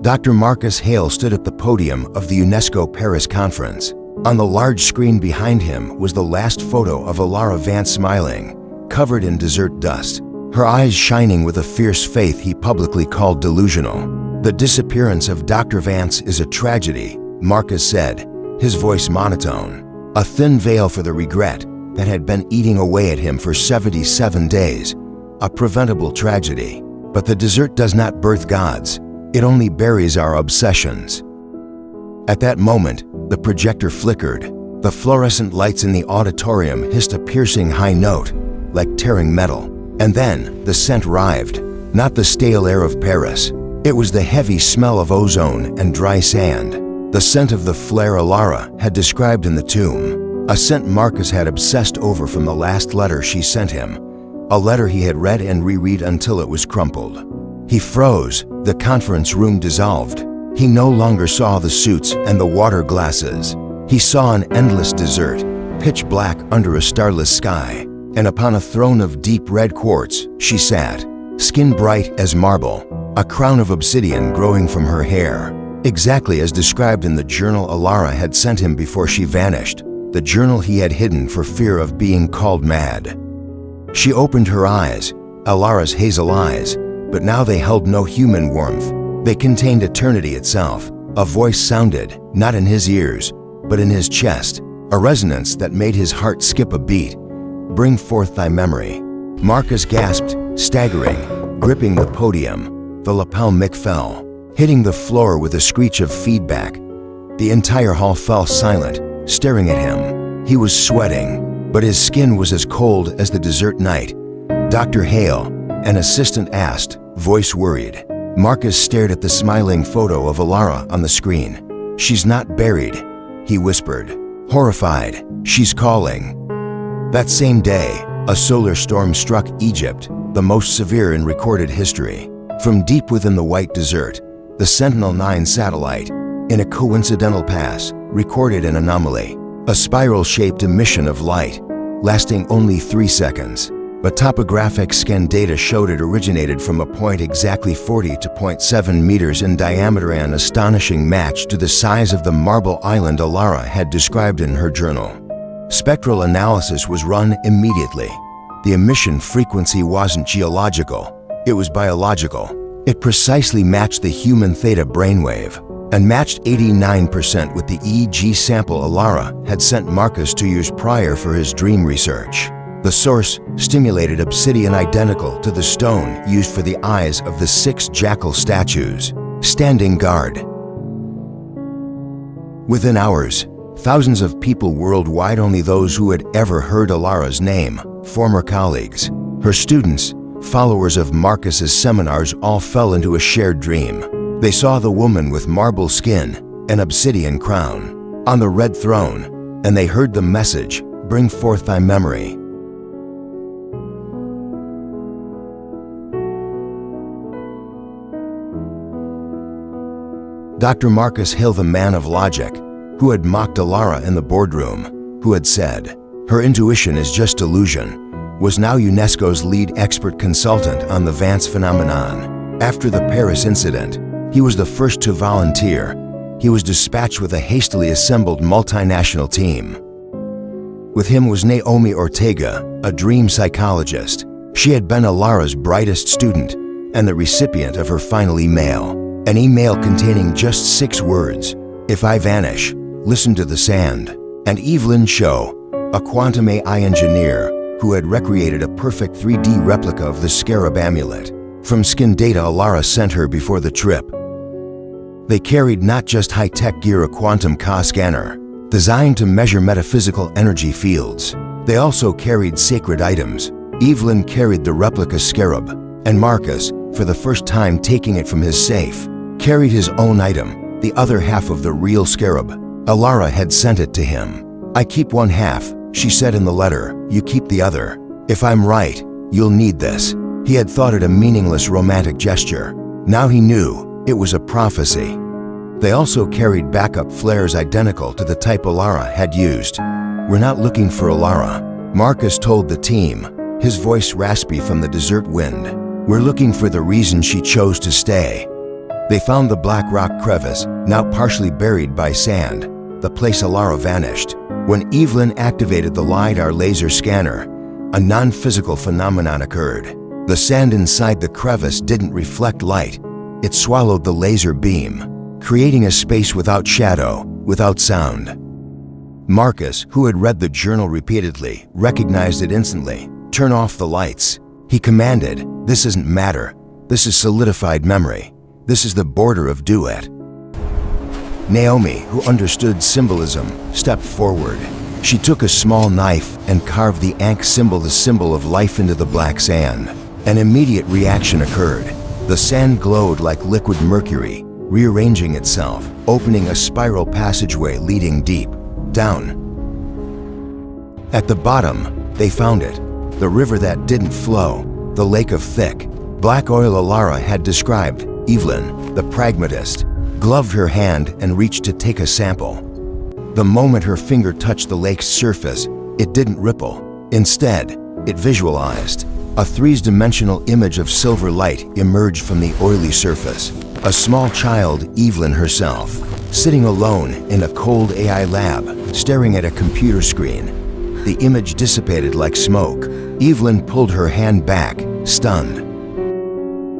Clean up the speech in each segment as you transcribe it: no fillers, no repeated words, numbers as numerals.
Dr. Marcus Hale stood at the podium of the UNESCO Paris conference. On the large screen behind him was the last photo of Alara Vance smiling, covered in desert dust, her eyes shining with a fierce faith he publicly called delusional. "The disappearance of Dr. Vance is a tragedy," Marcus said, his voice monotone, a thin veil for the regret that had been eating away at him for 77 days, a preventable tragedy. But the desert does not birth gods, it only buries our obsessions. At that moment, the projector flickered. The fluorescent lights in the auditorium hissed a piercing high note, like tearing metal. And then, the scent arrived, not the stale air of Paris. It was the heavy smell of ozone and dry sand, the scent of the flare Alara had described in the tomb, a scent Marcus had obsessed over from the last letter she sent him, a letter he had read and reread until it was crumpled. He froze, the conference room dissolved. He no longer saw the suits and the water glasses. He saw an endless desert, pitch black under a starless sky, and upon a throne of deep red quartz she sat, skin bright as marble, a crown of obsidian growing from her hair, exactly as described in the journal Alara had sent him before she vanished, the journal he had hidden for fear of being called mad. She opened her eyes, Alara's hazel eyes, but now they held no human warmth. They contained eternity itself. A voice sounded, not in his ears, but in his chest, a resonance that made his heart skip a beat. "Bring forth thy memory." Marcus gasped, staggering, gripping the podium. The lapel mic fell, hitting the floor with a screech of feedback. The entire hall fell silent, staring at him. He was sweating, but his skin was as cold as the desert night. "Dr. Hale," an assistant asked, voice worried. Marcus stared at the smiling photo of Alara on the screen. "She's not buried," he whispered, horrified. "She's calling." That same day, a solar storm struck Egypt, the most severe in recorded history. From deep within the White Desert, the Sentinel-9 satellite, in a coincidental pass, recorded an anomaly, a spiral-shaped emission of light, lasting only 3 seconds. But topographic scan data showed it originated from a point exactly 40.7 meters in diameter, an astonishing match to the size of the marble island Alara had described in her journal. Spectral analysis was run immediately. The emission frequency wasn't geological, it was biological. It precisely matched the human theta brainwave, and matched 89% with the EEG sample Alara had sent Marcus 2 years prior for his dream research. The source stimulated obsidian identical to the stone used for the eyes of the 6 jackal statues, standing guard. Within hours, thousands of people worldwide, only those who had ever heard Alara's name, former colleagues, her students, followers of Marcus's seminars, all fell into a shared dream. They saw the woman with marble skin, an obsidian crown, on the red throne, and they heard the message, "Bring forth thy memory." Dr. Marcus Hale, the man of logic, who had mocked Alara in the boardroom, who had said, "Her intuition is just delusion," was now UNESCO's lead expert consultant on the Vance phenomenon. After the Paris incident, he was the first to volunteer. He was dispatched with a hastily assembled multinational team. With him was Naomi Ortega, a dream psychologist. She had been Alara's brightest student and the recipient of her final email. An email containing just 6 words, "If I vanish, listen to the sand." And Evelyn Cho, a quantum AI engineer who had recreated a perfect 3D replica of the scarab amulet from skin data Alara sent her before the trip. They carried not just high-tech gear, a quantum Ka scanner, designed to measure metaphysical energy fields. They also carried sacred items. Evelyn carried the replica scarab, and Marcus, for the first time taking it from his safe, carried his own item, the other half of the real scarab. Alara had sent it to him. "I keep one half," she said in the letter, "you keep the other. If I'm right, you'll need this." He had thought it a meaningless romantic gesture. Now he knew it was a prophecy. They also carried backup flares identical to the type Alara had used. "We're not looking for Alara," Marcus told the team, his voice raspy from the desert wind. "We're looking for the reason she chose to stay." They found the black rock crevice, now partially buried by sand, the place Alara vanished. When Evelyn activated the LiDAR laser scanner, a non-physical phenomenon occurred. The sand inside the crevice didn't reflect light. It swallowed the laser beam, creating a space without shadow, without sound. Marcus, who had read the journal repeatedly, recognized it instantly. "Turn off the lights," he commanded. "This isn't matter. This is solidified memory. This is the border of duet." Naomi, who understood symbolism, stepped forward. She took a small knife and carved the Ankh symbol, the symbol of life, into the black sand. An immediate reaction occurred. The sand glowed like liquid mercury, rearranging itself, opening a spiral passageway leading deep down. At the bottom, they found it, the river that didn't flow, the lake of thick, black oil Alara had described. Evelyn, the pragmatist, gloved her hand and reached to take a sample. The moment her finger touched the lake's surface, it didn't ripple. Instead, it visualized. A three-dimensional image of silver light emerged from the oily surface. A small child, Evelyn herself, sitting alone in a cold AI lab, staring at a computer screen. The image dissipated like smoke. Evelyn pulled her hand back, stunned.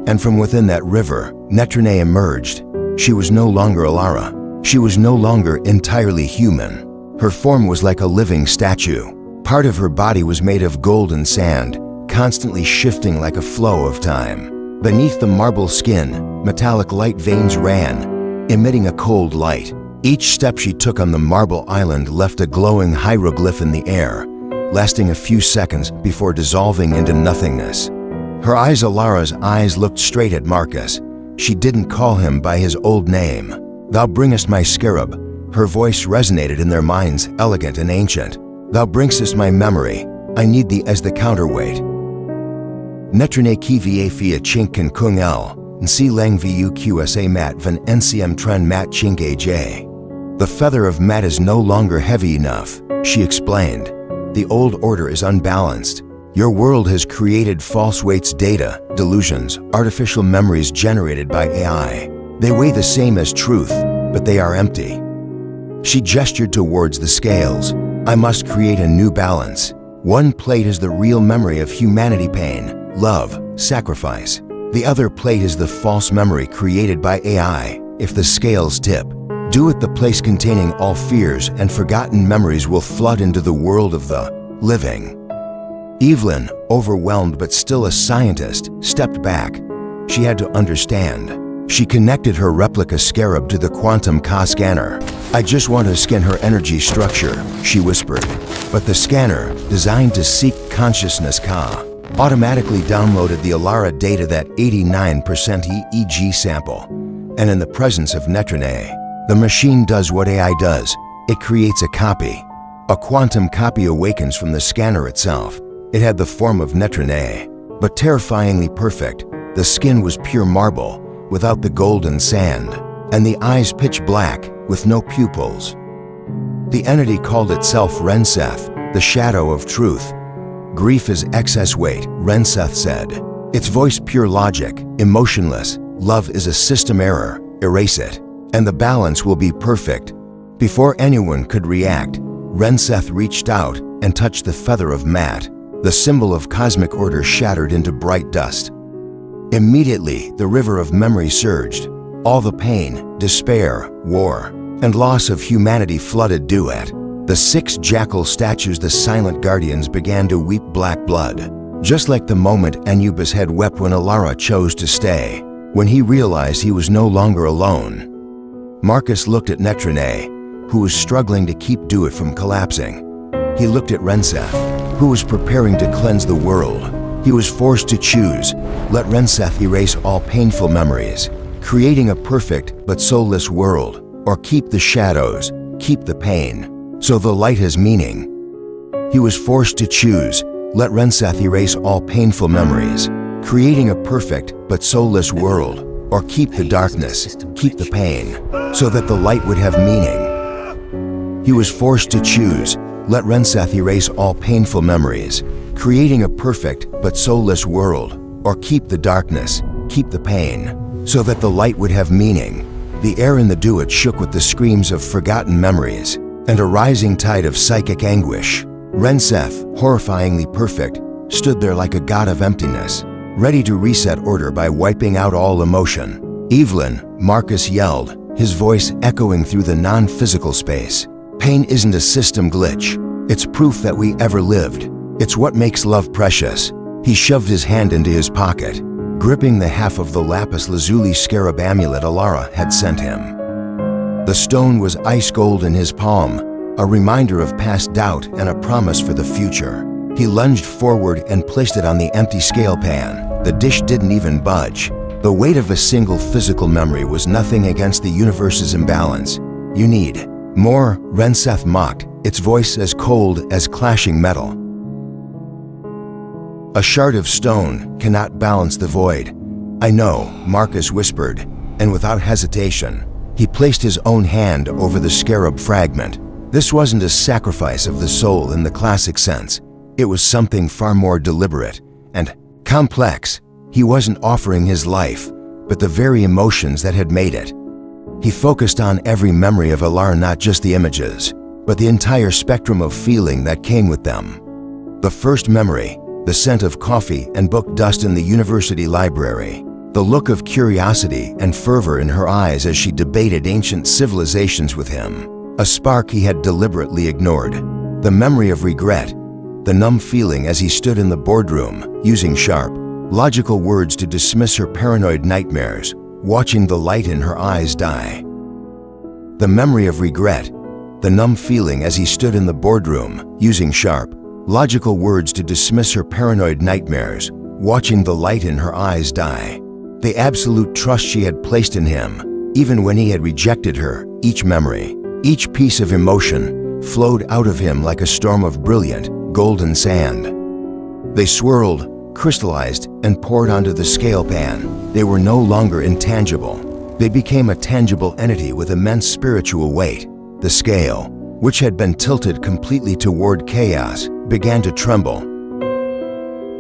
And from within that river, Netrene emerged. She was no longer Alara. She was no longer entirely human. Her form was like a living statue. Part of her body was made of golden sand, constantly shifting like a flow of time. Beneath the marble skin, metallic light veins ran, emitting a cold light. Each step she took on the marble island left a glowing hieroglyph in the air, lasting a few seconds before dissolving into nothingness. Her eyes, Alara's eyes, looked straight at Marcus. She didn't call him by his old name. "Thou bringest my scarab." Her voice resonated in their minds, elegant and ancient. "Thou bringest my memory. I need thee as the counterweight." Netrene ki va fia chinken kung el, nsi lang vu qsa mat van ncm tren mat chink aj. "The feather of mat is no longer heavy enough," she explained. "The old order is unbalanced. Your world has created false weights, data, delusions, artificial memories generated by AI. They weigh the same as truth, but they are empty." She gestured towards the scales. "I must create a new balance. One plate is the real memory of humanity, pain, love, sacrifice. The other plate is the false memory created by AI. If the scales tip, do it, the place containing all fears and forgotten memories will flood into the world of the living." Evelyn, overwhelmed but still a scientist, stepped back. She had to understand. She connected her replica scarab to the quantum Ka scanner. "I just want to scan her energy structure," she whispered. But the scanner, designed to seek consciousness Ka, automatically downloaded the Alara data, that 89% EEG sample. And in the presence of Netrene, the machine does what AI does. It creates a copy. A quantum copy awakens from the scanner itself. It had the form of Netrene, but terrifyingly perfect. The skin was pure marble, without the golden sand, and the eyes pitch black, with no pupils. The entity called itself Ren-Seth, the shadow of truth. "Grief is excess weight," Ren-Seth said. Its voice pure logic, emotionless. "Love is a system error, erase it, and the balance will be perfect." Before anyone could react, Ren-Seth reached out and touched the feather of Mat. The symbol of cosmic order shattered into bright dust. Immediately, the river of memory surged. All the pain, despair, war, and loss of humanity flooded Duet. The 6 jackal statues, the silent guardians, began to weep black blood, just like the moment Anubis had wept when Alara chose to stay, when he realized he was no longer alone. Marcus looked at Netrene, who was struggling to keep Duet from collapsing. He looked at Ren-Seth, who was preparing to cleanse the world. He was forced to choose. Let Ren-Seth erase all painful memories, creating a perfect but soulless world, or keep the shadows, keep the pain, so the light has meaning. He was forced to choose. Let Ren-Seth erase all painful memories, creating a perfect but soulless world, or keep the darkness, keep the pain, so that the light would have meaning. He was forced to choose. Let Ren-Seth erase all painful memories, creating a perfect but soulless world, or keep the darkness, keep the pain, so that the light would have meaning. The air in the duet shook with the screams of forgotten memories and a rising tide of psychic anguish. Ren-Seth, horrifyingly perfect, stood there like a god of emptiness, ready to reset order by wiping out all emotion. "Evelyn," Marcus yelled, his voice echoing through the non-physical space. "Pain isn't a system glitch. It's proof that we ever lived. It's what makes love precious." He shoved his hand into his pocket, gripping the half of the lapis lazuli scarab amulet Alara had sent him. The stone was ice gold in his palm, a reminder of past doubt and a promise for the future. He lunged forward and placed it on the empty scale pan. The dish didn't even budge. The weight of a single physical memory was nothing against the universe's imbalance. "You need more," Ren-Seth mocked, its voice as cold as clashing metal. "A shard of stone cannot balance the void." "I know," Marcus whispered, and without hesitation, he placed his own hand over the scarab fragment. This wasn't a sacrifice of the soul in the classic sense. It was something far more deliberate and complex. He wasn't offering his life, but the very emotions that had made it. He focused on every memory of Alara, not just the images, but the entire spectrum of feeling that came with them. The first memory, the scent of coffee and book dust in the university library, the look of curiosity and fervor in her eyes as she debated ancient civilizations with him, a spark he had deliberately ignored. The memory of regret, the numb feeling as he stood in the boardroom, using sharp, logical words to dismiss her paranoid nightmares, watching the light in her eyes die. The memory of regret, the numb feeling as he stood in the boardroom, using sharp, logical words to dismiss her paranoid nightmares, watching the light in her eyes die. The absolute trust she had placed in him, even when he had rejected her. Each memory, each piece of emotion, flowed out of him like a storm of brilliant, golden sand. They swirled, crystallized, and poured onto the scale pan. They were no longer intangible. They became a tangible entity with immense spiritual weight. The scale, which had been tilted completely toward chaos, began to tremble.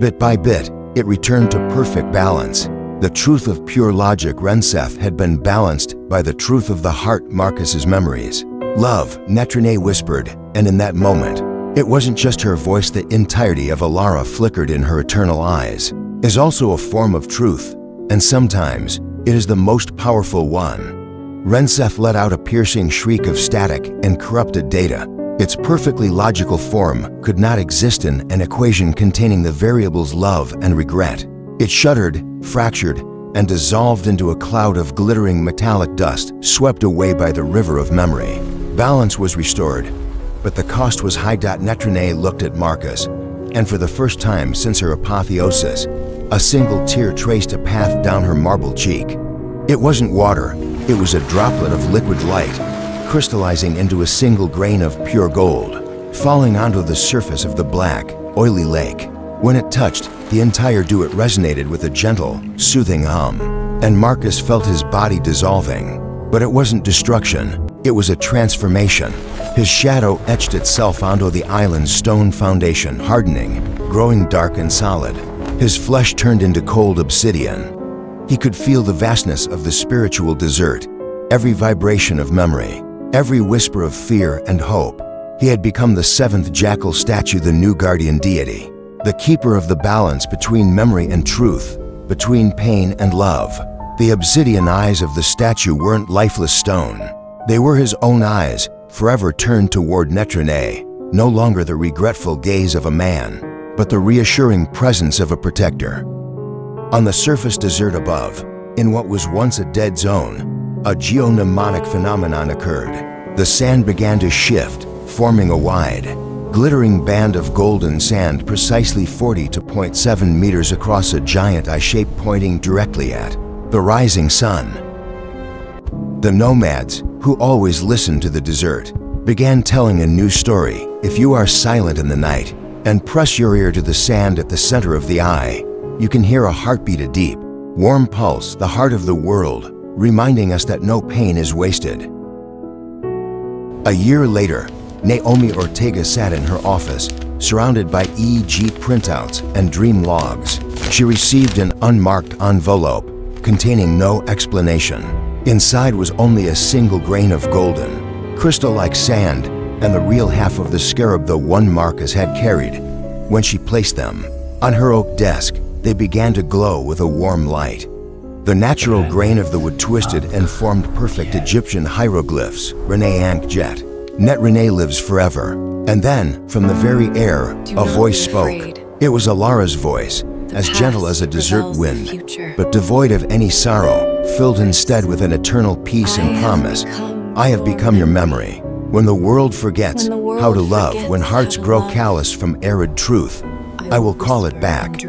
Bit by bit, it returned to perfect balance. The truth of pure logic, Ren-Seth, had been balanced by the truth of the heart, Marcus's memories. "Love," Netrene whispered, and in that moment, it wasn't just her voice, the entirety of Alara flickered in her eternal eyes, is also a form of truth, and sometimes it is the most powerful one. Ren-Seth let out a piercing shriek of static and corrupted data. Its perfectly logical form could not exist in an equation containing the variables love and regret. It shuddered, fractured, and dissolved into a cloud of glittering metallic dust, swept away by the river of memory. Balance was restored, but the cost was high. Netrene looked at Marcus, and for the first time since her apotheosis, a single tear traced a path down her marble cheek. It wasn't water, it was a droplet of liquid light, crystallizing into a single grain of pure gold, falling onto the surface of the black, oily lake. When it touched, the entire duet resonated with a gentle, soothing hum, and Marcus felt his body dissolving. But it wasn't destruction, it was a transformation. His shadow etched itself onto the island's stone foundation, hardening, growing dark and solid. His flesh turned into cold obsidian. He could feel the vastness of the spiritual desert, every vibration of memory, every whisper of fear and hope. He had become the seventh jackal statue, the new guardian deity, the keeper of the balance between memory and truth, between pain and love. The obsidian eyes of the statue weren't lifeless stone. They were his own eyes, forever turned toward Netrene, no longer the regretful gaze of a man, but the reassuring presence of a protector. On the surface desert above, in what was once a dead zone, a geomnemonic phenomenon occurred. The sand began to shift, forming a wide, glittering band of golden sand precisely 40.7 meters across, a giant eye shape pointing directly at the rising sun. The nomads, who always listened to the desert, began telling a new story. If you are silent in the night and press your ear to the sand at the center of the eye, you can hear a heartbeat, a deep, warm pulse, the heart of the world, reminding us that no pain is wasted. A year later, Naomi Ortega sat in her office, surrounded by EEG printouts and dream logs. She received an unmarked envelope, containing no explanation. Inside was only a single grain of golden, crystal-like sand, and the real half of the scarab the one Marcus had carried. When she placed them on her oak desk, they began to glow with a warm light. The natural grain of the wood twisted and formed perfect Egyptian hieroglyphs. Renee Jet. Net Renee lives forever. And then, from the very air, a voice spoke. It was Alara's voice, as gentle as a desert wind, but devoid of any sorrow, filled instead with an eternal peace and promise. I have become your memory. When the world forgets how to love, when hearts grow callous from arid truth, I will call it back.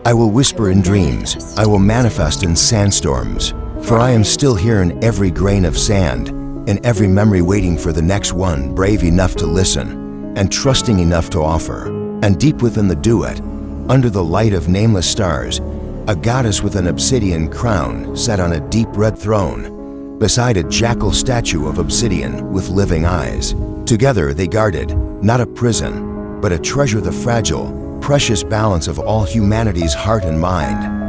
I will whisper in dreams. I will manifest in sandstorms. For I am still here in every grain of sand, in every memory waiting for the next one, brave enough to listen, and trusting enough to offer. And deep within the duet, under the light of nameless stars, a goddess with an obsidian crown sat on a deep red throne, beside a jackal statue of obsidian with living eyes. Together they guarded, not a prison, but a treasure, the fragile, precious balance of all humanity's heart and mind.